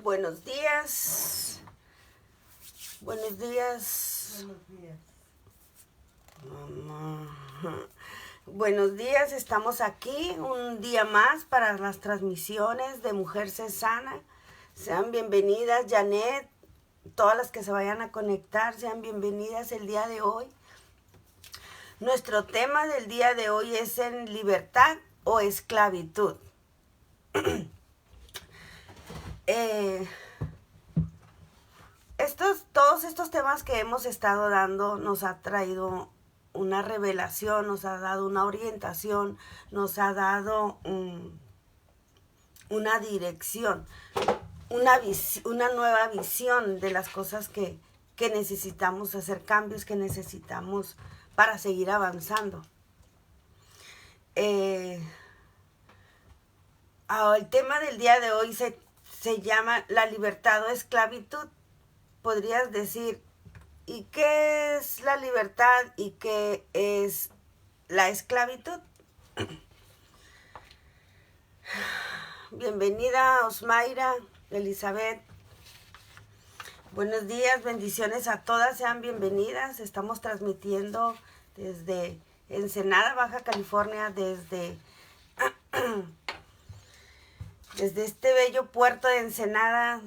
Buenos días. Buenos días. Buenos días. Mamá. Buenos días, estamos aquí un día más para las transmisiones de Mujer Se Sana. Sean bienvenidas, Janet, todas las que se vayan a conectar, sean bienvenidas el día de hoy. Nuestro tema del día de hoy es en libertad o esclavitud. Todos estos temas que hemos estado dando nos ha traído una revelación, nos ha dado una orientación, nos ha dado una dirección, una nueva visión de las cosas que necesitamos hacer, cambios que necesitamos para seguir avanzando. El tema del día de hoy se llama la libertad o esclavitud. Podrías decir, ¿y qué es la libertad y qué es la esclavitud? Bienvenida, Osmaira, Elizabeth. Buenos días, bendiciones a todas, sean bienvenidas. Estamos transmitiendo desde Ensenada, Baja California, desde este bello puerto de Ensenada,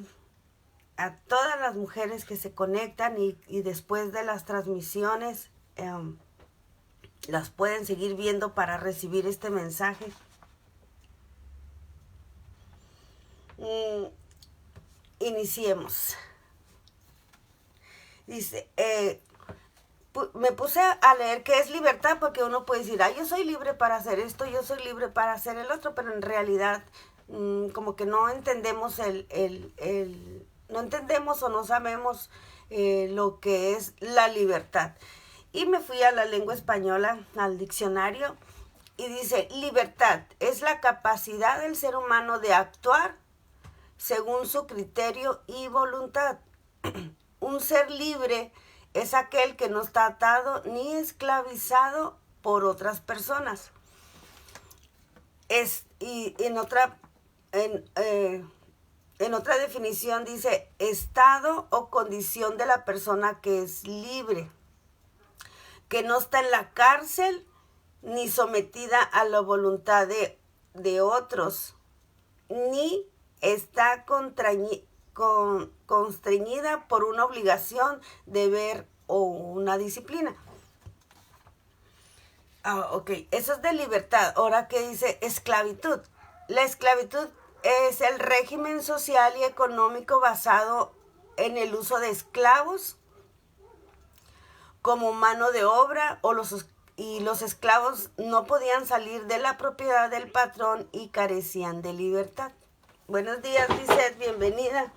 a todas las mujeres que se conectan y después de las transmisiones las pueden seguir viendo para recibir este mensaje. Iniciemos. Dice, me puse a leer qué es libertad, porque uno puede decir, yo soy libre para hacer esto, yo soy libre para hacer el otro, pero en realidad como que no entendemos no entendemos o no sabemos lo que es la libertad. Y me fui a la lengua española, al diccionario, y dice, libertad es la capacidad del ser humano de actuar según su criterio y voluntad. Un ser libre es aquel que no está atado ni esclavizado por otras personas. Y en otra definición dice, estado o condición de la persona que es libre, que no está en la cárcel ni sometida a la voluntad de otros, ni está constreñida por una obligación, deber o una disciplina. Ok, eso es de libertad. Ahora, ¿qué dice esclavitud? La esclavitud es el régimen social y económico basado en el uso de esclavos como mano de obra, y los esclavos no podían salir de la propiedad del patrón y carecían de libertad. Buenos días, Lizeth, bienvenida.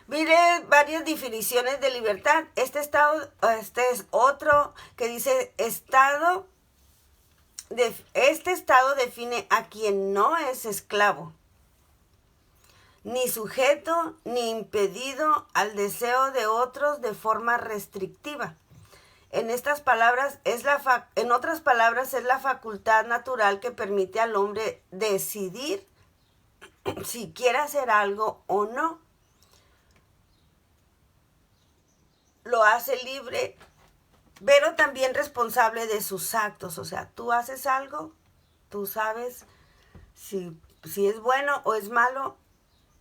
Mire varias definiciones de libertad. Este es otro que dice este estado define a quien no es esclavo, ni sujeto ni impedido al deseo de otros de forma restrictiva. En otras palabras, es la facultad natural que permite al hombre decidir si quiere hacer algo o no. Lo hace libre, pero también responsable de sus actos. O sea, tú haces algo, tú sabes si es bueno o es malo,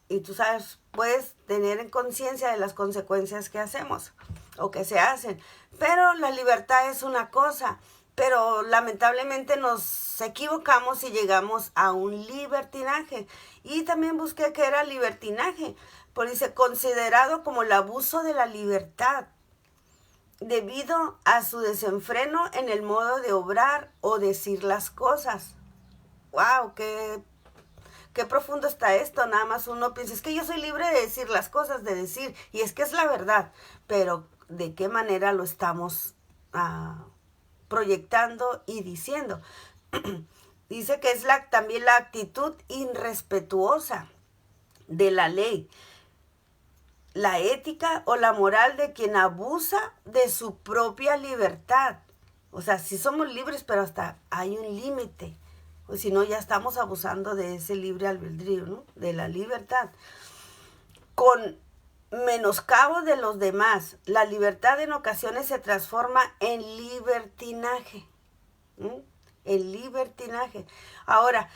y tú sabes, puedes tener en conciencia de las consecuencias que hacemos o que se hacen. Pero la libertad es una cosa, pero lamentablemente nos equivocamos y llegamos a un libertinaje. Y también busqué qué era libertinaje, porque dice, considerado como el abuso de la libertad, debido a su desenfreno en el modo de obrar o decir las cosas. ¡Wow! Qué profundo está esto. Nada más uno piensa, es que yo soy libre de decir las cosas, de decir, y es que es la verdad, pero ¿de qué manera lo estamos proyectando y diciendo? Dice que es también la actitud irrespetuosa de la ley, la ética o la moral de quien abusa de su propia libertad O sea, sí somos libres, pero hasta hay un límite. O si no, ya estamos abusando de ese libre albedrío, ¿no? De la libertad. Con menoscabo de los demás, la libertad en ocasiones se transforma en libertinaje. ¿Mm? En libertinaje. Ahora,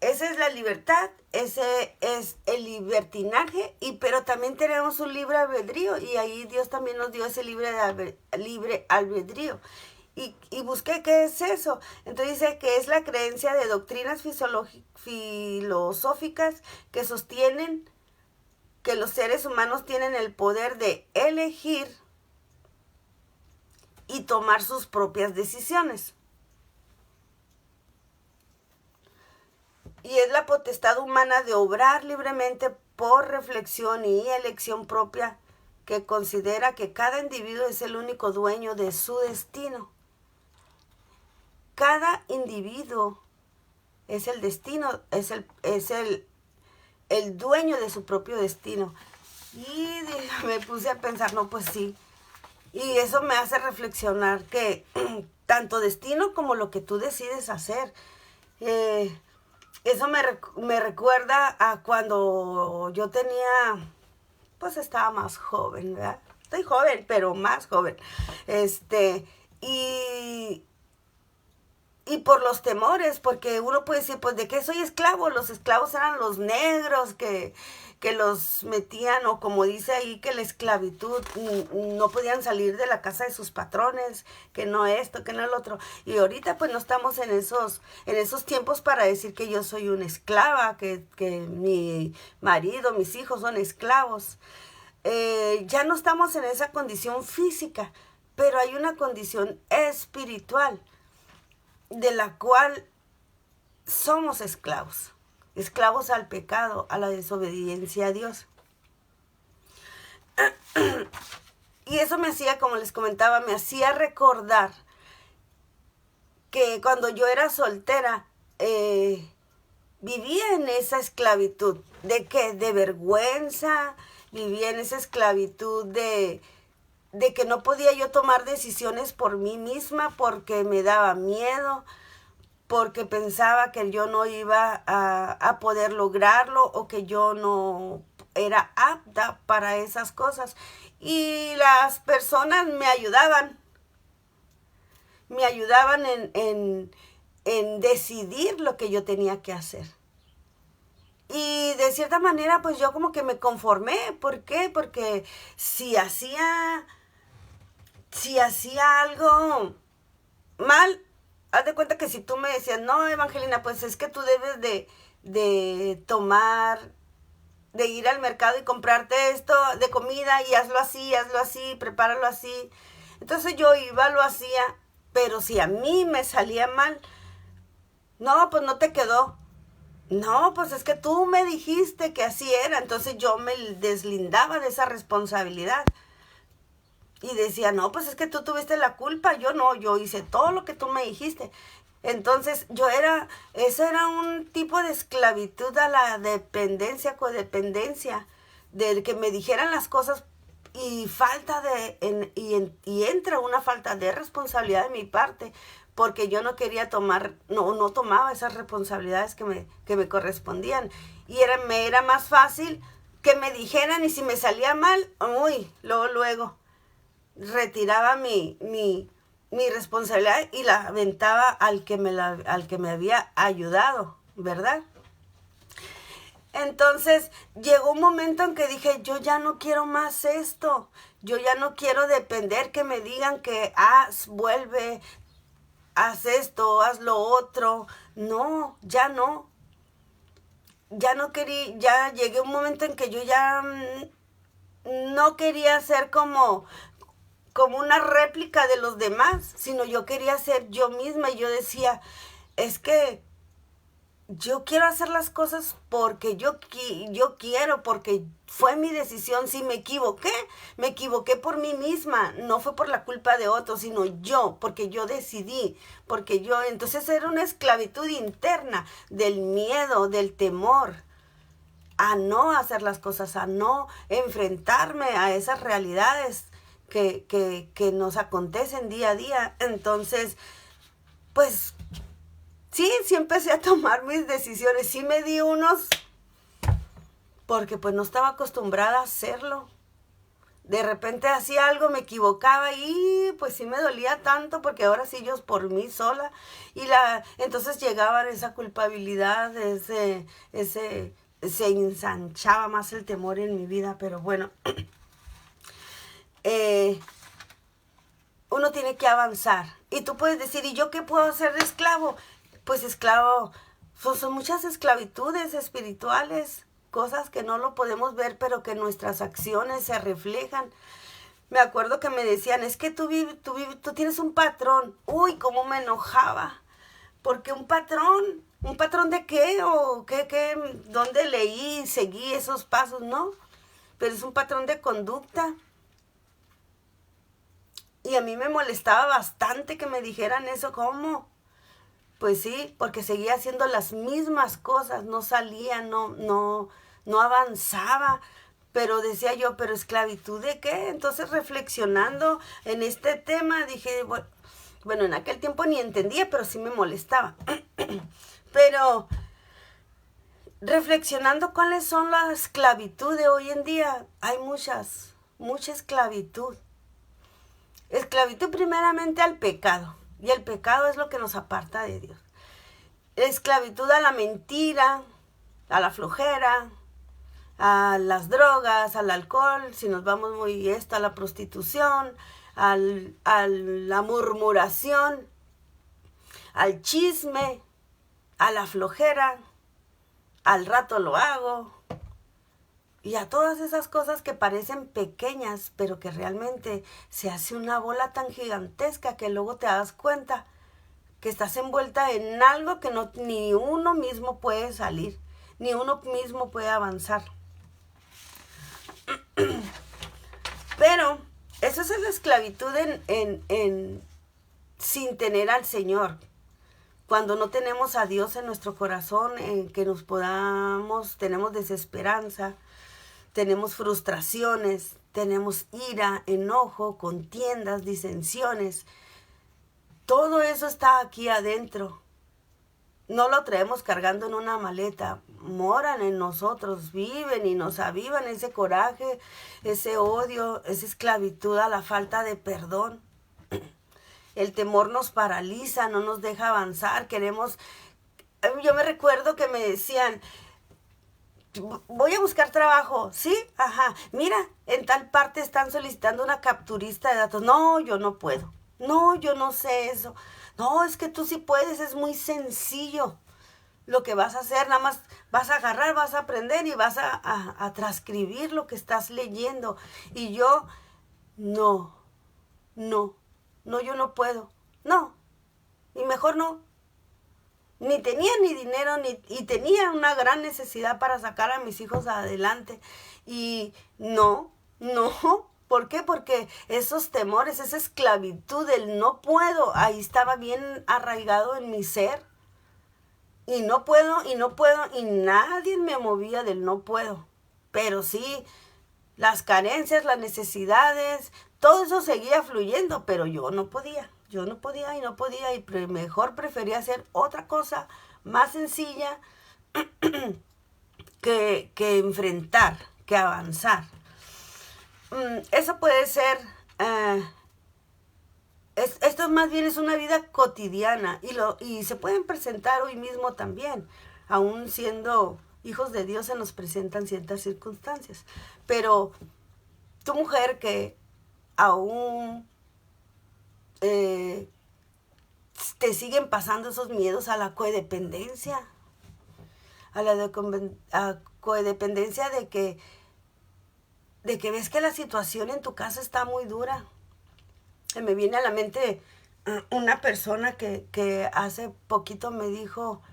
esa es la libertad, ese es el libertinaje, pero también tenemos un libre albedrío, y ahí Dios también nos dio ese libre albedrío. Y busqué qué es eso. Entonces dice que es la creencia de doctrinas filosóficas que sostienen que los seres humanos tienen el poder de elegir y tomar sus propias decisiones. Y es la potestad humana de obrar libremente por reflexión y elección propia, que considera que cada individuo es el único dueño de su destino. Cada individuo es el destino, es el dueño de su propio destino. Y me puse a pensar, no, pues sí. Y eso me hace reflexionar que tanto destino como lo que tú decides hacer. Eso me recuerda a cuando yo tenía, pues estaba más joven, ¿verdad? Estoy joven, pero más joven. Y por los temores, porque uno puede decir, pues, ¿de qué soy esclavo? Los esclavos eran los negros que los metían, o como dice ahí, que la esclavitud, no podían salir de la casa de sus patrones, que no esto, que no el otro. Y ahorita pues no estamos en esos tiempos para decir que yo soy una esclava, que mi marido, mis hijos son esclavos. Ya no estamos en esa condición física, pero hay una condición espiritual de la cual somos esclavos. Esclavos al pecado, a la desobediencia a Dios. Y eso me hacía, como les comentaba, me hacía recordar que cuando yo era soltera, vivía en esa esclavitud. ¿De qué? De vergüenza. Vivía en esa esclavitud de que no podía yo tomar decisiones por mí misma porque me daba miedo, porque pensaba que yo no iba a poder lograrlo, o que yo no era apta para esas cosas. Y las personas me ayudaban en decidir lo que yo tenía que hacer. Y de cierta manera, pues yo como que me conformé. ¿Por qué? Porque si hacía algo mal, haz de cuenta que si tú me decías, no, Evangelina, pues es que tú debes de ir al mercado y comprarte esto de comida, y hazlo así, prepáralo así. Entonces yo iba, lo hacía, pero si a mí me salía mal, no, pues no te quedó. No, pues es que tú me dijiste que así era. Entonces yo me deslindaba de esa responsabilidad. Y decía, no, pues es que tú tuviste la culpa, yo no, yo hice todo lo que tú me dijiste. Entonces eso era un tipo de esclavitud a la dependencia, codependencia, del que me dijeran las cosas, y entra una falta de responsabilidad de mi parte, porque yo no quería no tomaba esas responsabilidades que me correspondían. Y me era más fácil que me dijeran, y si me salía mal, luego retiraba mi responsabilidad y la aventaba al que me había ayudado, ¿verdad? Entonces llegó un momento en que dije, yo ya no quiero más esto. Yo ya no quiero depender que me digan que vuelve, haz esto, haz lo otro. No, ya no. Ya no quería, ya llegué a un momento en que yo ya no quería ser como una réplica de los demás, sino yo quería ser yo misma. Y yo decía, es que yo quiero hacer las cosas porque yo quiero, porque fue mi decisión. Si me equivoqué por mí misma, no fue por la culpa de otros, sino yo, porque yo decidí, entonces era una esclavitud interna del miedo, del temor a no hacer las cosas, a no enfrentarme a esas realidades que nos acontecen día a día. Entonces, pues sí empecé a tomar mis decisiones. Sí me di unos, porque pues no estaba acostumbrada a hacerlo. De repente hacía algo, me equivocaba y pues sí me dolía tanto porque ahora sí yo por mí sola. Entonces llegaba esa culpabilidad, se ensanchaba más el temor en mi vida. Pero bueno, uno tiene que avanzar. Y tú puedes decir, ¿y yo qué puedo hacer de esclavo? Pues esclavo, son muchas esclavitudes espirituales, cosas que no lo podemos ver, pero que nuestras acciones se reflejan. Me acuerdo que me decían, es que tú tienes un patrón. Uy, cómo me enojaba. Porque un patrón de qué? ¿O dónde leí y seguí esos pasos? No, pero es un patrón de conducta. Y a mí me molestaba bastante que me dijeran eso. ¿Cómo? Pues sí, porque seguía haciendo las mismas cosas, no salía, no avanzaba. Pero decía yo, ¿pero esclavitud de qué? Entonces, reflexionando en este tema, dije, bueno, en aquel tiempo ni entendía, pero sí me molestaba. Pero reflexionando cuáles son la esclavitud de hoy en día, hay mucha esclavitud. Esclavitud primeramente al pecado, y el pecado es lo que nos aparta de Dios. Esclavitud a la mentira, a la flojera, a las drogas, al alcohol, si nos vamos a la prostitución, a la murmuración, al chisme, a la flojera, al rato lo hago, y a todas esas cosas que parecen pequeñas, pero que realmente se hace una bola tan gigantesca que luego te das cuenta que estás envuelta en algo que ni uno mismo puede salir, ni uno mismo puede avanzar. Pero eso es la esclavitud sin tener al Señor. Cuando no tenemos a Dios en nuestro corazón, en que tenemos desesperanza, tenemos frustraciones, tenemos ira, enojo, contiendas, disensiones. Todo eso está aquí adentro. No lo traemos cargando en una maleta. Moran en nosotros, viven y nos avivan ese coraje, ese odio, esa esclavitud a la falta de perdón. El temor nos paraliza, no nos deja avanzar. Yo me recuerdo que me decían, voy a buscar trabajo, ¿sí? Ajá, mira, en tal parte están solicitando una capturista de datos. No, yo no puedo. No, yo no sé eso. No, es que tú sí puedes, es muy sencillo. Lo que vas a hacer, nada más vas a agarrar, vas a aprender y vas a transcribir lo que estás leyendo. Y yo, no, yo no puedo. No, y mejor no. Ni tenía ni dinero, y tenía una gran necesidad para sacar a mis hijos adelante. Y no. ¿Por qué? Porque esos temores, esa esclavitud del no puedo, ahí estaba bien arraigado en mi ser. Y no puedo, y nadie me movía del no puedo. Pero sí, las carencias, las necesidades, todo eso seguía fluyendo, pero yo no podía, y mejor prefería hacer otra cosa más sencilla que enfrentar, que avanzar. Eso puede ser, esto más bien es una vida cotidiana, y se pueden presentar hoy mismo también, aún siendo hijos de Dios se nos presentan ciertas circunstancias. Pero tu mujer que aún te siguen pasando esos miedos a la codependencia, codependencia de que ves que la situación en tu casa está muy dura. Me viene a la mente una persona que hace poquito me dijo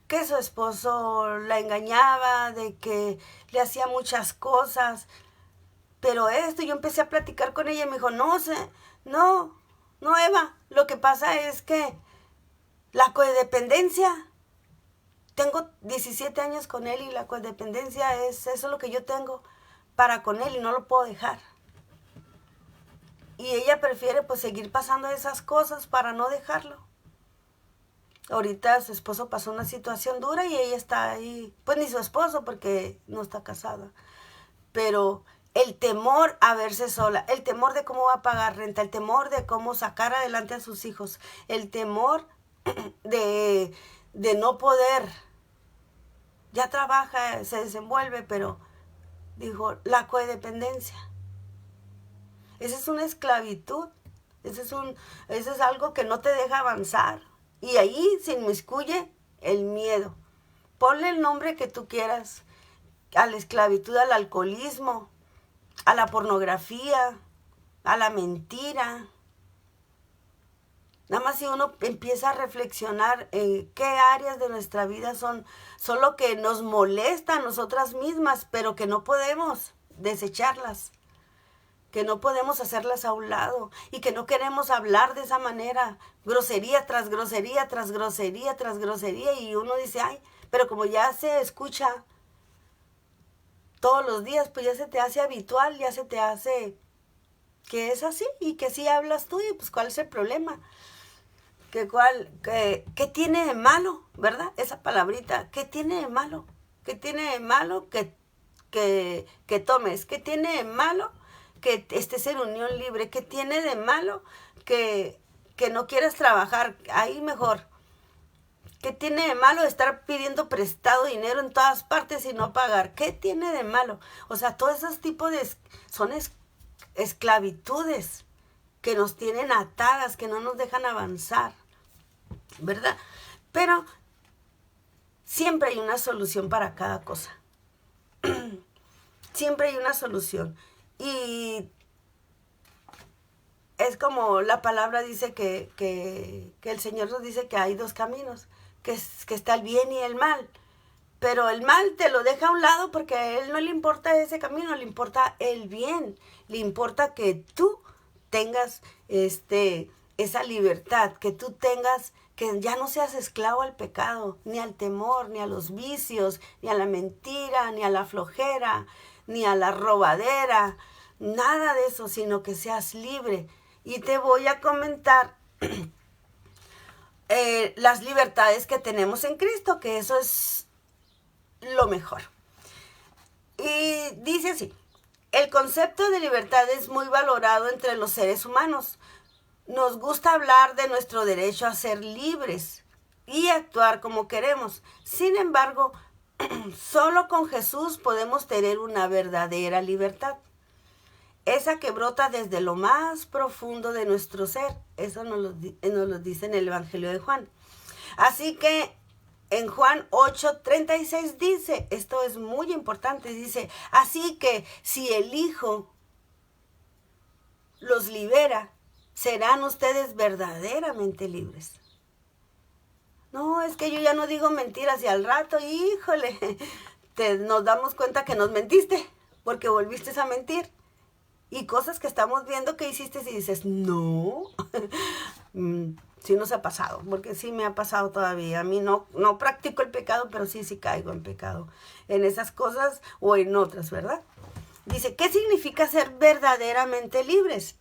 que su esposo la engañaba, de que le hacía muchas cosas. Pero yo empecé a platicar con ella y me dijo, no, Eva, lo que pasa es que la codependencia, tengo 17 años con él, y la codependencia es eso lo que yo tengo para con él y no lo puedo dejar. Y ella prefiere pues seguir pasando esas cosas para no dejarlo. Ahorita su esposo pasó una situación dura y ella está ahí, pues ni su esposo porque no está casada. Pero el temor a verse sola, el temor de cómo va a pagar renta, el temor de cómo sacar adelante a sus hijos, el temor de no poder, ya trabaja, se desenvuelve, pero dijo, la codependencia. Esa es una esclavitud, ese es algo que no te deja avanzar. Y ahí se inmiscuye el miedo. Ponle el nombre que tú quieras, a la esclavitud, al alcoholismo, a la pornografía, a la mentira. Nada más si uno empieza a reflexionar en qué áreas de nuestra vida son lo que nos molesta a nosotras mismas, pero que no podemos desecharlas, que no podemos hacerlas a un lado y que no queremos hablar de esa manera, grosería tras grosería, tras grosería, tras grosería, y uno dice, ay, pero como ya se escucha todos los días, pues ya se te hace habitual, ya se te hace que es así y que sí hablas tú y pues ¿cuál es el problema? ¿Qué tiene de malo, verdad? Esa palabrita, ¿qué tiene de malo? ¿Qué tiene de malo que tomes? ¿Qué tiene de malo que estés en unión libre? ¿Qué tiene de malo que no quieras trabajar? Ahí mejor. ¿Qué tiene de malo estar pidiendo prestado dinero en todas partes y no pagar? ¿Qué tiene de malo? O sea, todos esos tipos son esclavitudes que nos tienen atadas, que no nos dejan avanzar, ¿verdad? Pero siempre hay una solución para cada cosa. Siempre hay una solución. Y es como la palabra dice que el Señor nos dice que hay dos caminos, que está el bien y el mal. Pero el mal te lo deja a un lado porque a él no le importa ese camino, le importa el bien. Le importa que tú tengas esa libertad, que tú tengas, que ya no seas esclavo al pecado, ni al temor, ni a los vicios, ni a la mentira, ni a la flojera, ni a la robadera, nada de eso, sino que seas libre. Y te voy a comentar las libertades que tenemos en Cristo, que eso es lo mejor. Y dice así, el concepto de libertad es muy valorado entre los seres humanos. Nos gusta hablar de nuestro derecho a ser libres y actuar como queremos. Sin embargo, solo con Jesús podemos tener una verdadera libertad. Esa que brota desde lo más profundo de nuestro ser. Eso nos lo dice en el Evangelio de Juan. Así que en Juan 8:36 dice, esto es muy importante, dice, así que si el Hijo los libera, serán ustedes verdaderamente libres. No, es que yo ya no digo mentiras y al rato, híjole, nos damos cuenta que nos mentiste porque volviste a mentir. Y cosas que estamos viendo que hiciste y dices, no, sí nos ha pasado, porque sí me ha pasado todavía. A mí no practico el pecado, pero sí caigo en pecado, en esas cosas o en otras, ¿verdad? Dice, ¿qué significa ser verdaderamente libres?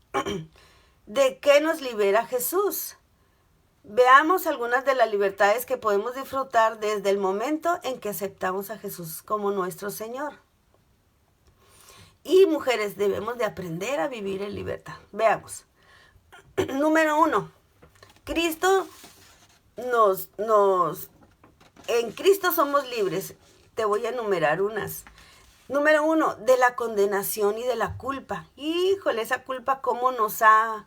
¿De qué nos libera Jesús? Veamos algunas de las libertades que podemos disfrutar desde el momento en que aceptamos a Jesús como nuestro Señor. Y mujeres, debemos de aprender a vivir en libertad. Veamos. Número 1. En Cristo somos libres. Te voy a enumerar unas. Número 1, de la condenación y de la culpa. Híjole, esa culpa cómo nos ha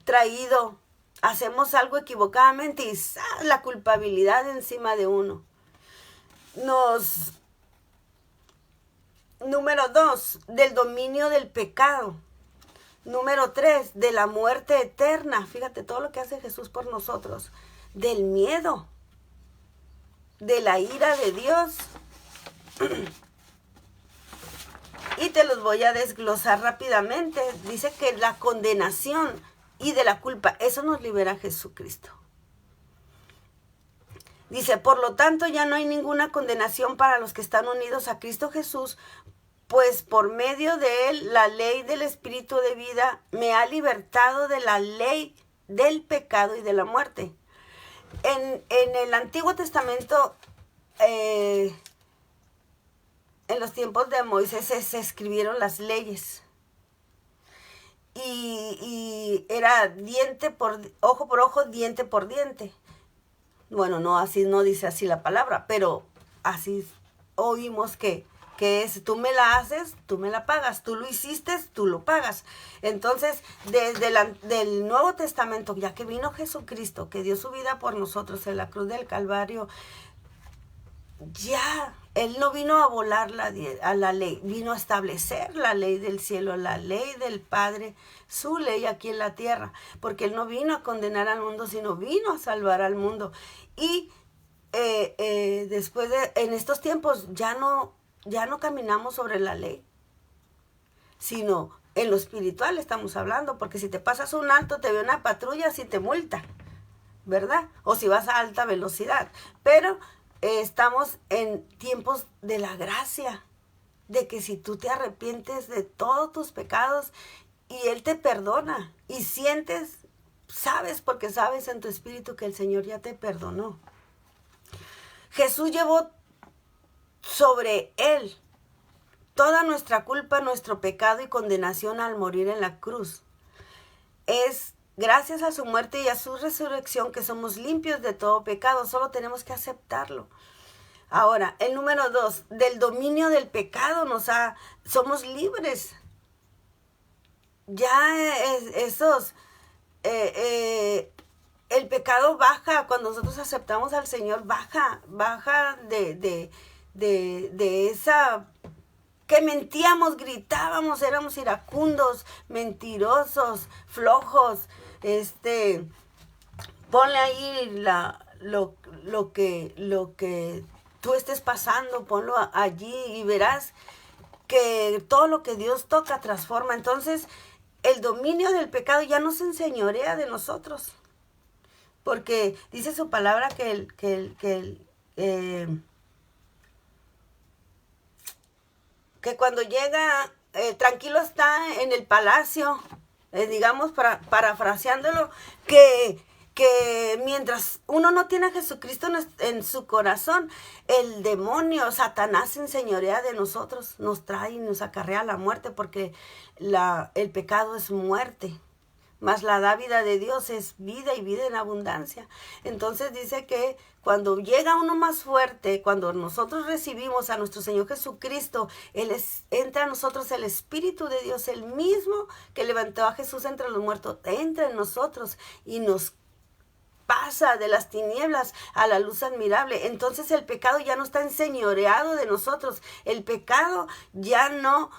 traído. Hacemos algo equivocadamente y la culpabilidad encima de uno. Número 2, del dominio del pecado. Número 3, de la muerte eterna. Fíjate todo lo que hace Jesús por nosotros. Del miedo. De la ira de Dios. Y te los voy a desglosar rápidamente. Dice que la condenación y de la culpa, eso nos libera Jesucristo. Dice, por lo tanto, ya no hay ninguna condenación para los que están unidos a Cristo Jesús, pues por medio de él, la ley del Espíritu de vida me ha libertado de la ley del pecado y de la muerte. En el Antiguo Testamento, en los tiempos de Moisés se escribieron las leyes. Y era diente por ojo, diente por diente. Bueno, no así, no dice así la palabra, pero así oímos que es, tú me la haces, tú me la pagas, tú lo hiciste, tú lo pagas. Entonces, desde del Nuevo Testamento, ya que vino Jesucristo, que dio su vida por nosotros en la cruz del Calvario, ya, Él no vino a volar a la ley, vino a establecer la ley del cielo, la ley del Padre, su ley aquí en la tierra, porque Él no vino a condenar al mundo, sino vino a salvar al mundo. Y después en estos tiempos ya no caminamos sobre la ley, sino en lo espiritual estamos hablando, porque si te pasas un alto, te ve una patrulla, si te multa, ¿verdad? O si vas a alta velocidad, pero estamos en tiempos de la gracia, de que si tú te arrepientes de todos tus pecados y Él te perdona y sientes, sabes, porque sabes en tu espíritu que el Señor ya te perdonó. Jesús llevó sobre Él toda nuestra culpa, nuestro pecado y condenación al morir en la cruz. Es gracias a su muerte y a su resurrección que somos limpios de todo pecado. Solo tenemos que aceptarlo. Ahora, el número 2, del dominio del pecado somos libres. Ya el pecado baja cuando nosotros aceptamos al Señor, baja de esa que mentíamos, gritábamos, éramos iracundos, mentirosos, flojos. Ponle ahí lo que tú estés pasando, ponlo allí y verás que todo lo que Dios toca transforma. Entonces, el dominio del pecado ya no se enseñorea de nosotros, porque dice su palabra que cuando llega, tranquilo está en el palacio, digamos, parafraseándolo, que mientras uno no tiene a Jesucristo en su corazón, el demonio, Satanás, se enseñorea de nosotros, nos trae y nos acarrea la muerte, porque el pecado es muerte. Mas la dávida de Dios es vida y vida en abundancia. Entonces dice que cuando llega uno más fuerte, cuando nosotros recibimos a nuestro Señor Jesucristo, entra a nosotros el Espíritu de Dios, el mismo que levantó a Jesús entre los muertos, entra en nosotros y nos pasa de las tinieblas a la luz admirable. Entonces el pecado ya no está enseñoreado de nosotros. El pecado ya no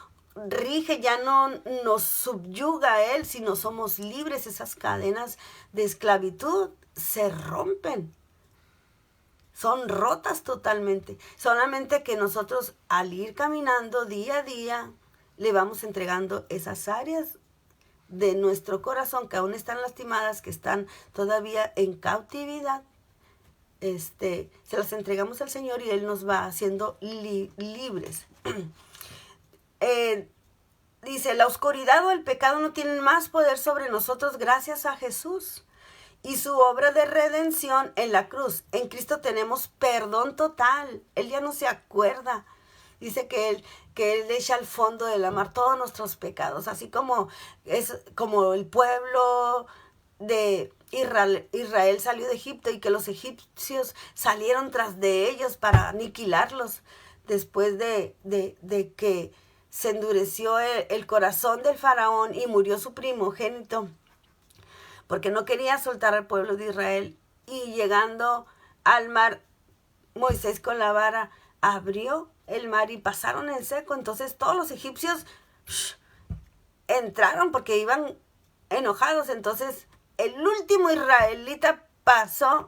rige, ya no nos subyuga a Él, sino somos libres. Esas cadenas de esclavitud se rompen, son rotas totalmente. Solamente que nosotros, al ir caminando día a día, le vamos entregando esas áreas de nuestro corazón que aún están lastimadas, que están todavía en cautividad. Se las entregamos al Señor y Él nos va haciendo libres. Dice, la oscuridad o el pecado no tienen más poder sobre nosotros gracias a Jesús y su obra de redención en la cruz. En Cristo tenemos perdón total. Él ya no se acuerda. Dice que Él echa al fondo de la mar todos nuestros pecados, así como el pueblo de Israel salió de Egipto y que los egipcios salieron tras de ellos para aniquilarlos después de que se endureció el corazón del faraón y murió su primogénito, porque no quería soltar al pueblo de Israel. Y llegando al mar, Moisés con la vara abrió el mar y pasaron en seco. Entonces todos los egipcios entraron porque iban enojados. Entonces el último israelita pasó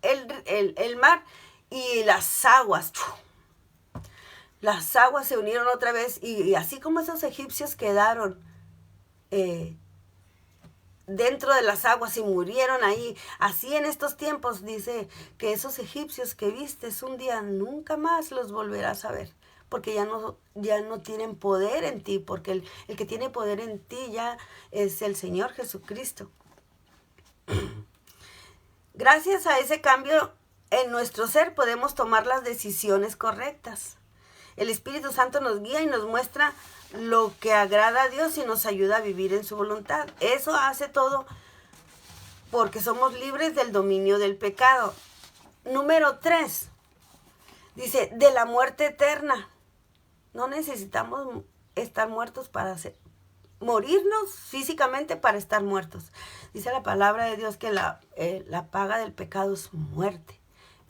el mar y las aguas se unieron otra vez, y así como esos egipcios quedaron dentro de las aguas y murieron ahí, así en estos tiempos dice que esos egipcios que vistes un día nunca más los volverás a ver, porque ya no tienen poder en ti, porque el que tiene poder en ti ya es el Señor Jesucristo. Gracias a ese cambio en nuestro ser podemos tomar las decisiones correctas. El Espíritu Santo nos guía y nos muestra lo que agrada a Dios y nos ayuda a vivir en su voluntad. Eso hace todo porque somos libres del dominio del pecado. Número 3, dice, de la muerte eterna. No necesitamos estar muertos morirnos físicamente para estar muertos. Dice la palabra de Dios que la paga del pecado es muerte.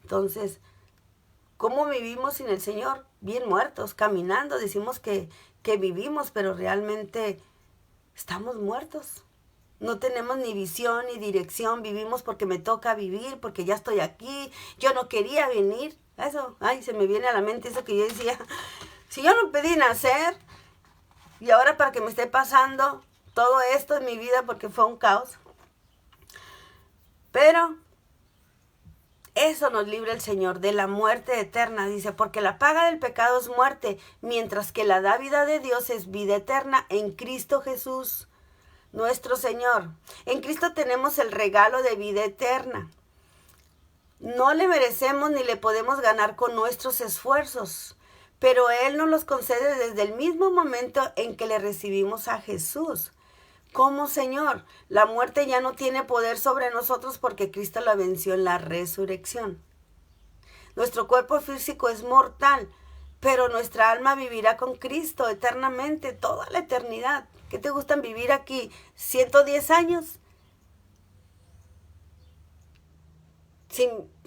Entonces, ¿cómo vivimos sin el Señor? Bien muertos, caminando. Decimos que vivimos, pero realmente estamos muertos. No tenemos ni visión ni dirección. Vivimos porque me toca vivir, porque ya estoy aquí. Yo no quería venir. Eso, se me viene a la mente eso que yo decía. Si yo no pedí nacer, y ahora para que me esté pasando todo esto en mi vida, porque fue un caos. Pero eso nos libra el Señor de la muerte eterna. Dice, porque la paga del pecado es muerte, mientras que la dávida de Dios es vida eterna en Cristo Jesús, nuestro Señor. En Cristo tenemos el regalo de vida eterna. No le merecemos ni le podemos ganar con nuestros esfuerzos, pero Él nos los concede desde el mismo momento en que le recibimos a Jesús como Señor. La muerte ya no tiene poder sobre nosotros porque Cristo la venció en la resurrección. Nuestro cuerpo físico es mortal, pero nuestra alma vivirá con Cristo eternamente, toda la eternidad. ¿Qué te gustan vivir aquí? ¿110 años?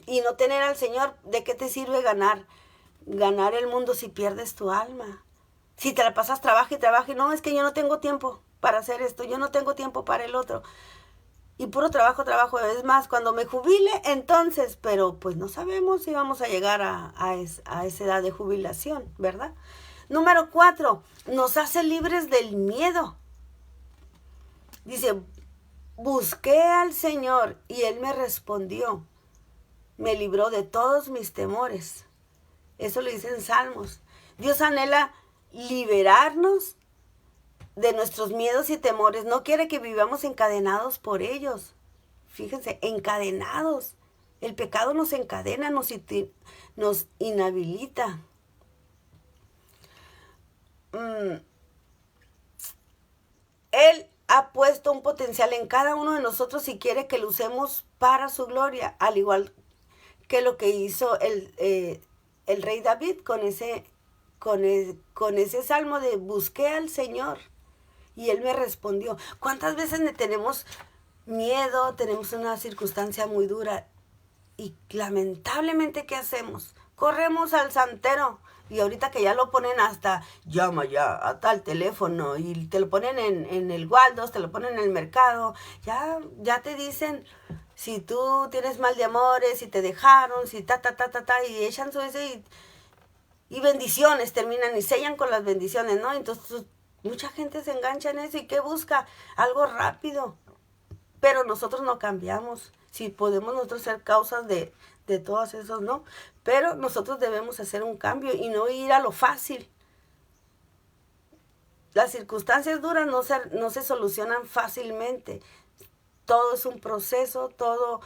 Y no tener al Señor, ¿de qué te sirve ganar el mundo si pierdes tu alma? Si te la pasas trabaja y trabaja y no, es que yo no tengo tiempo para hacer esto, yo no tengo tiempo para el otro. Y puro trabajo. Es más, cuando me jubile, entonces, pero pues no sabemos si vamos a llegar a esa edad de jubilación, ¿verdad? Número 4, nos hace libres del miedo. Dice, busqué al Señor y Él me respondió. Me libró de todos mis temores. Eso lo dice en Salmos. Dios anhela liberarnos de nuestros miedos y temores. No quiere que vivamos encadenados por ellos. Fíjense, encadenados. El pecado nos encadena, nos inhabilita. Él ha puesto un potencial en cada uno de nosotros y quiere que lo usemos para su gloria, al igual que lo que hizo el rey David con ese salmo de busqué al Señor y Él me respondió. ¿Cuántas veces tenemos miedo, tenemos una circunstancia muy dura y lamentablemente ¿qué hacemos? Corremos al santero y ahorita que ya lo ponen hasta llama ya a tal teléfono y te lo ponen en el Waldos, te lo ponen en el mercado, ya te dicen si tú tienes mal de amores, si te dejaron, si y echan su ese y bendiciones terminan y sellan con las bendiciones, ¿no? Entonces mucha gente se engancha en eso y ¿qué busca? Algo rápido. Pero nosotros no cambiamos. Si podemos nosotros ser causas de todos esos, ¿no? Pero nosotros debemos hacer un cambio y no ir a lo fácil. Las circunstancias duras no se solucionan fácilmente. Todo es un proceso, todo.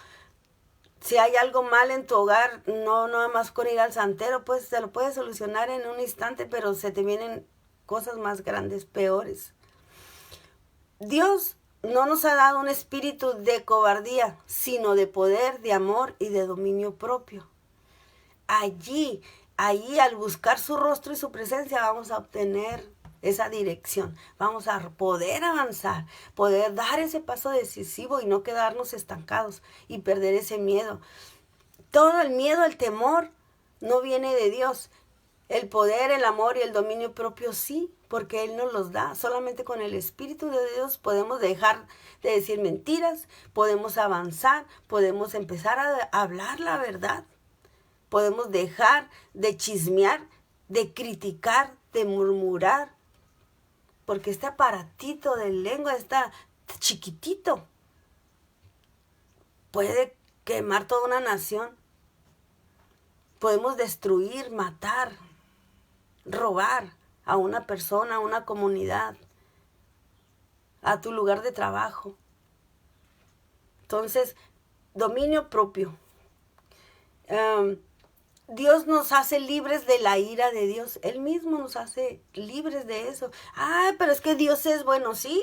Si hay algo mal en tu hogar, no nada más con ir al santero, pues se lo puedes solucionar en un instante, pero se te vienen cosas más grandes, peores. Dios no nos ha dado un espíritu de cobardía, sino de poder, de amor y de dominio propio. Allí al buscar su rostro y su presencia vamos a obtener esa dirección. Vamos a poder avanzar, poder dar ese paso decisivo y no quedarnos estancados y perder ese miedo. Todo el miedo, el temor no viene de Dios. El poder, el amor y el dominio propio sí, porque Él nos los da. Solamente con el Espíritu de Dios podemos dejar de decir mentiras, podemos avanzar, podemos empezar a hablar la verdad, podemos dejar de chismear, de criticar, de murmurar, porque este aparatito de lengua está chiquitito. Puede quemar toda una nación. Podemos destruir, matar. robar a una persona, a una comunidad, a tu lugar de trabajo. Entonces, dominio propio. Dios nos hace libres de la ira de Dios. Él mismo nos hace libres de eso. Pero es que Dios es bueno, ¿sí?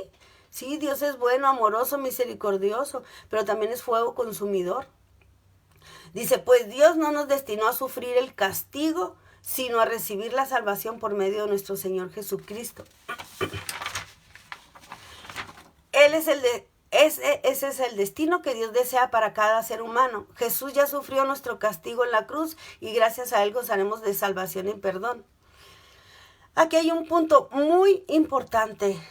Sí, Dios es bueno, amoroso, misericordioso, pero también es fuego consumidor. Dice, pues Dios no nos destinó a sufrir el castigo, sino a recibir la salvación por medio de nuestro Señor Jesucristo. Ese es el destino que Dios desea para cada ser humano. Jesús ya sufrió nuestro castigo en la cruz y gracias a Él gozaremos de salvación y perdón. Aquí hay un punto muy importante,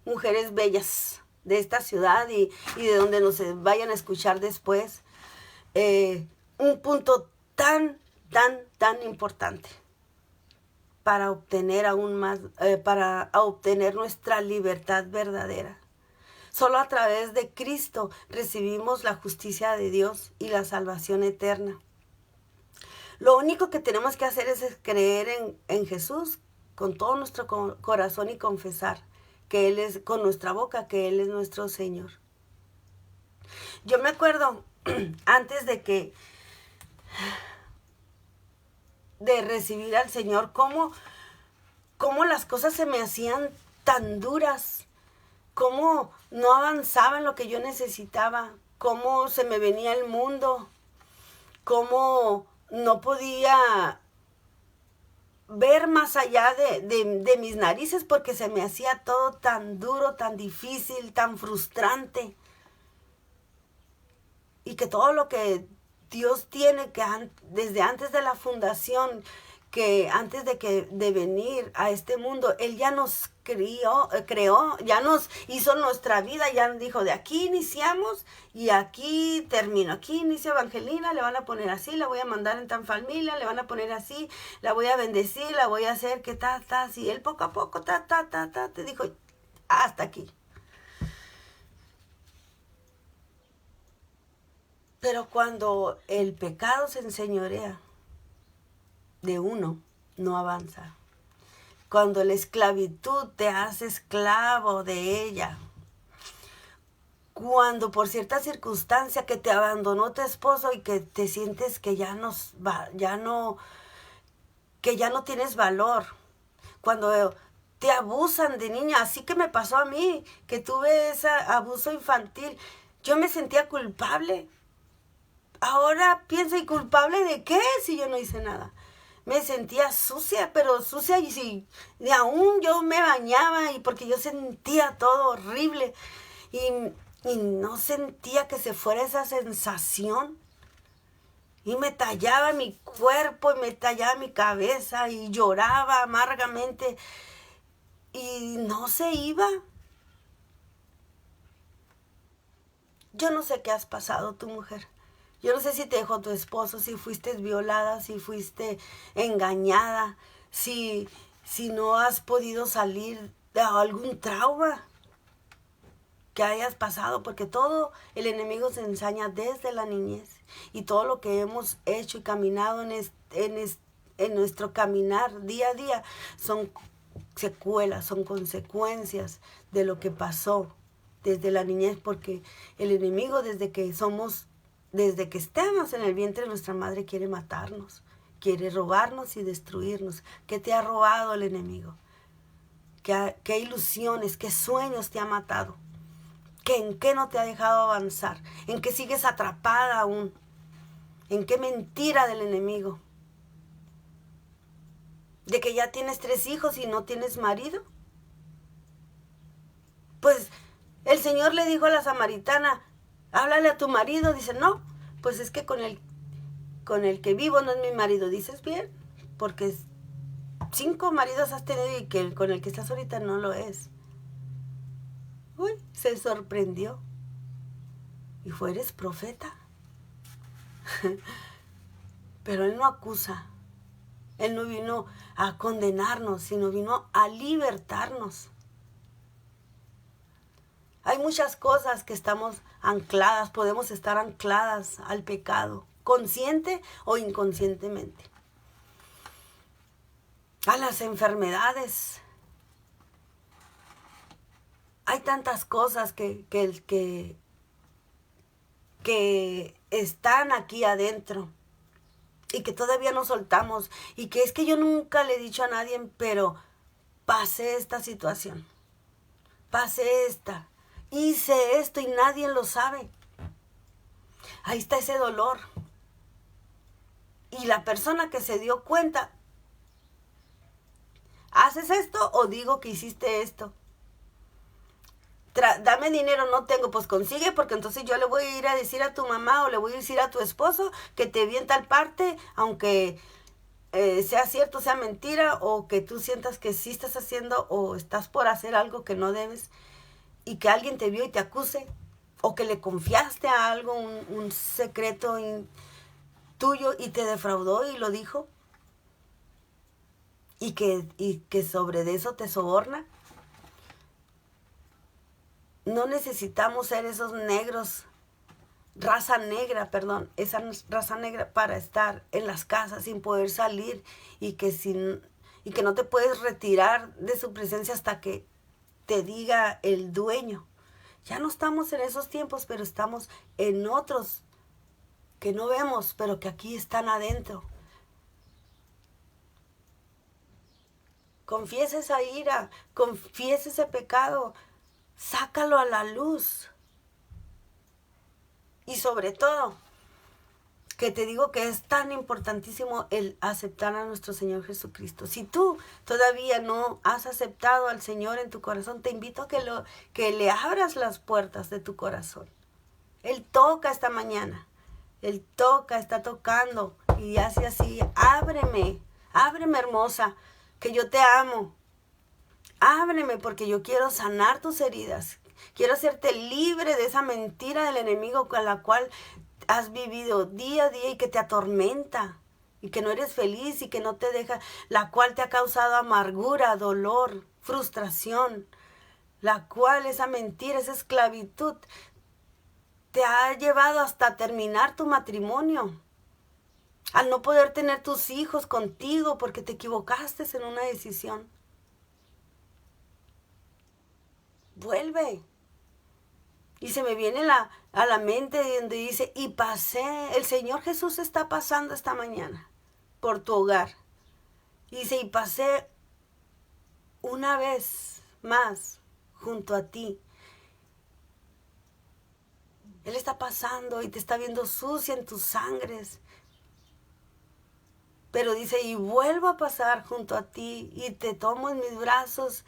mujeres bellas de esta ciudad y de donde nos vayan a escuchar después. Un punto tan importante para obtener aún más, para obtener nuestra libertad verdadera. Solo a través de Cristo recibimos la justicia de Dios y la salvación eterna. Lo único que tenemos que hacer es creer en Jesús con todo nuestro corazón y confesar que Él es, con nuestra boca, que Él es nuestro Señor. Yo me acuerdo antes de recibir al Señor, cómo las cosas se me hacían tan duras, cómo no avanzaba en lo que yo necesitaba, cómo se me venía el mundo, cómo no podía ver más allá de mis narices porque se me hacía todo tan duro, tan difícil, tan frustrante. Y que todo lo que Dios tiene, que desde antes de la fundación, que antes de venir a este mundo, Él ya nos creó, ya nos hizo nuestra vida, ya dijo, de aquí iniciamos y aquí termino. Aquí inicia Evangelina, le van a poner así, la voy a mandar en tan familia, le van a poner así, la voy a bendecir, la voy a hacer que así. Él poco a poco, te dijo, hasta aquí. Pero cuando el pecado se enseñorea de uno, no avanza. Cuando la esclavitud te hace esclavo de ella. Cuando por cierta circunstancia que te abandonó tu esposo y que te sientes que ya no tienes valor. Cuando te abusan de niña, así que me pasó a mí, que tuve ese abuso infantil. Yo me sentía culpable. Ahora pienso, ¿y culpable de qué si yo no hice nada? Me sentía sucia, pero sucia y aún yo me bañaba y porque yo sentía todo horrible y no sentía que se fuera esa sensación. Y me tallaba mi cuerpo y me tallaba mi cabeza y lloraba amargamente y no se iba. Yo no sé qué has pasado tu mujer. Yo no sé si te dejó tu esposo, si fuiste violada, si fuiste engañada, si no has podido salir de algún trauma que hayas pasado, porque todo el enemigo se ensaña desde la niñez y todo lo que hemos hecho y caminado en nuestro caminar día a día son secuelas, son consecuencias de lo que pasó desde la niñez, porque el enemigo desde que estamos en el vientre de nuestra madre quiere matarnos, quiere robarnos y destruirnos. ¿Qué te ha robado el enemigo? ¿Qué ilusiones, qué sueños te ha matado? ¿En qué no te ha dejado avanzar? ¿En qué sigues atrapada aún? ¿En qué mentira del enemigo? ¿De que ya tienes 3 hijos y no tienes marido? Pues el Señor le dijo a la samaritana, háblale a tu marido. Dice, no, pues es que con el que vivo no es mi marido. Dices bien, porque 5 maridos has tenido y que con el que estás ahorita no lo es. Uy, se sorprendió. Y fue, ¿eres profeta? Pero Él no acusa. Él no vino a condenarnos, sino vino a libertarnos. Hay muchas cosas que estamos ancladas, podemos estar ancladas al pecado, consciente o inconscientemente. a las enfermedades. Hay tantas cosas que están aquí adentro y que todavía no soltamos, y que es que yo nunca le he dicho a nadie, pero pasé esta situación, pasé esta, hice esto y nadie lo sabe. Ahí está ese dolor. Y la persona que se dio cuenta, ¿haces esto o digo que hiciste esto? Dame dinero, no tengo, pues consigue, porque entonces yo le voy a ir a decir a tu mamá o le voy a decir a tu esposo que te vi en tal parte, aunque sea cierto, sea mentira, o que tú sientas que sí estás haciendo o estás por hacer algo que no debes, y que alguien te vio y te acuse, o que le confiaste a algo, un secreto tuyo, y te defraudó y lo dijo, y que sobre eso te soborna. No necesitamos ser esos negros, esa raza negra para estar en las casas sin poder salir, y que no te puedes retirar de su presencia hasta que te diga el dueño. Ya no estamos en esos tiempos, pero estamos en otros que no vemos, pero que aquí están adentro. Confiesa esa ira, confiesa ese pecado, sácalo a la luz. Y sobre todo, que te digo que es tan importantísimo el aceptar a nuestro Señor Jesucristo. Si tú todavía no has aceptado al Señor en tu corazón, te invito a que le abras las puertas de tu corazón. Él toca esta mañana. Él está tocando y hace así: ábreme, ábreme, hermosa, que yo te amo. Ábreme, porque yo quiero sanar tus heridas. Quiero hacerte libre de esa mentira del enemigo con la cual has vivido día a día y que te atormenta y que no eres feliz y que no te deja, la cual te ha causado amargura, dolor, frustración, la cual esa mentira, esa esclavitud te ha llevado hasta terminar tu matrimonio, al no poder tener tus hijos contigo porque te equivocaste en una decisión. Vuelve. Y se me viene a la mente donde dice: y pasé, el Señor Jesús está pasando esta mañana por tu hogar. Y dice: y pasé una vez más junto a ti. Él está pasando y te está viendo sucia en tus sangres. Pero dice: y vuelvo a pasar junto a ti y te tomo en mis brazos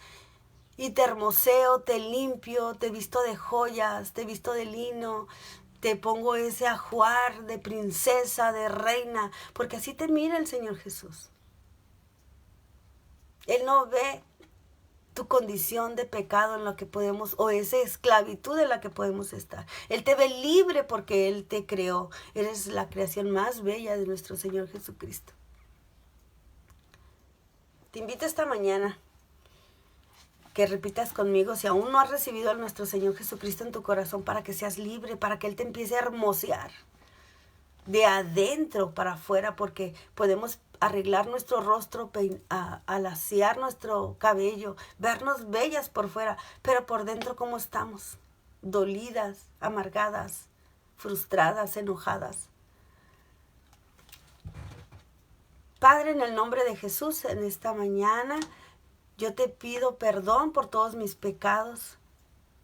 y te hermoseo, te limpio, te visto de joyas, te visto de lino, te pongo ese ajuar de princesa, de reina, porque así te mira el Señor Jesús. Él no ve tu condición de pecado en la que podemos, o esa esclavitud en la que podemos estar. Él te ve libre porque Él te creó. Eres la creación más bella de nuestro Señor Jesucristo. Te invito esta mañana que repitas conmigo, si aún no has recibido a nuestro Señor Jesucristo en tu corazón, para que seas libre, para que Él te empiece a hermosear de adentro para afuera, porque podemos arreglar nuestro rostro, alaciar nuestro cabello, vernos bellas por fuera, pero por dentro ¿cómo estamos? Dolidas, amargadas, frustradas, enojadas. Padre, en el nombre de Jesús, en esta mañana yo te pido perdón por todos mis pecados.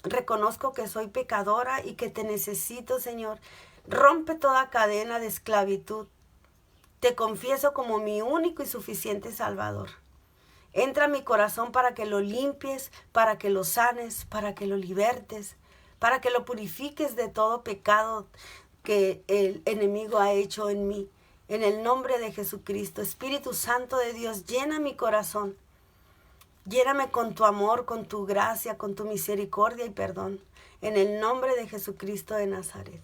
Reconozco que soy pecadora y que te necesito, Señor. Rompe toda cadena de esclavitud. Te confieso como mi único y suficiente Salvador. Entra a mi corazón para que lo limpies, para que lo sanes, para que lo libertes, para que lo purifiques de todo pecado que el enemigo ha hecho en mí. En el nombre de Jesucristo, Espíritu Santo de Dios, llena mi corazón. Lléname con tu amor, con tu gracia, con tu misericordia y perdón. En el nombre de Jesucristo de Nazaret.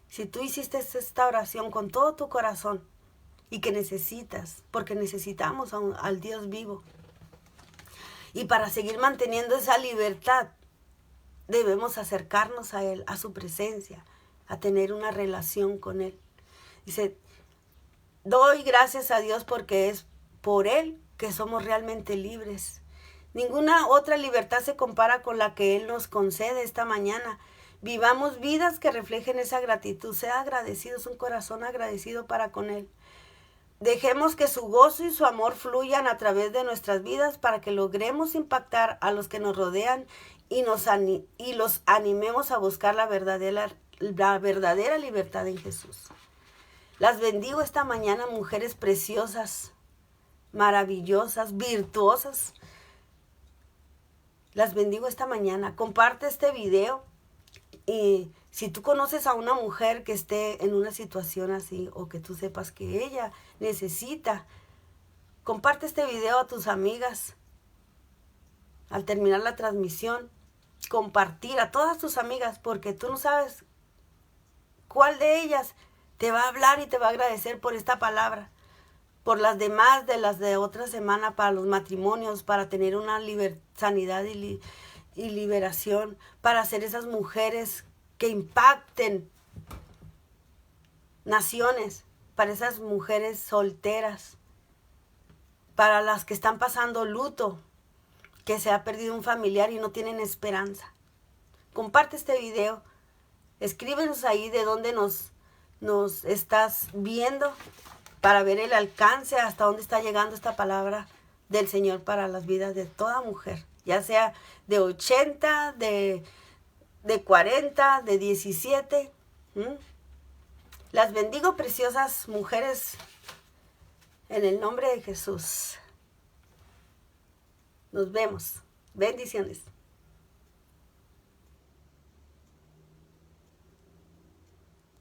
Si tú hiciste esta oración con todo tu corazón y que necesitas, porque necesitamos al Dios vivo, y para seguir manteniendo esa libertad, debemos acercarnos a Él, a su presencia, a tener una relación con Él. Dice: doy gracias a Dios porque es por Él que somos realmente libres. Ninguna otra libertad se compara con la que Él nos concede esta mañana. Vivamos vidas que reflejen esa gratitud. Sea agradecidos, un corazón agradecido para con Él. Dejemos que su gozo y su amor fluyan a través de nuestras vidas para que logremos impactar a los que nos rodean y los animemos a buscar la verdadera libertad en Jesús. Las bendigo esta mañana, mujeres preciosas, maravillosas, virtuosas. Las bendigo esta mañana. Comparte este video y si tú conoces a una mujer que esté en una situación así o que tú sepas que ella necesita, comparte este video a tus amigas. Al terminar la transmisión, compartir a todas tus amigas porque tú no sabes cuál de ellas te va a hablar y te va a agradecer por esta palabra. Por las demás de las de otra semana para los matrimonios, para tener una sanidad y liberación, para ser esas mujeres que impacten naciones, para esas mujeres solteras, para las que están pasando luto, que se ha perdido un familiar y no tienen esperanza. Comparte este video, escríbenos ahí de dónde nos estás viendo, para ver el alcance, hasta dónde está llegando esta palabra del Señor para las vidas de toda mujer, ya sea de 80, de 40, de 17. Las bendigo, preciosas mujeres, en el nombre de Jesús. Nos vemos. Bendiciones.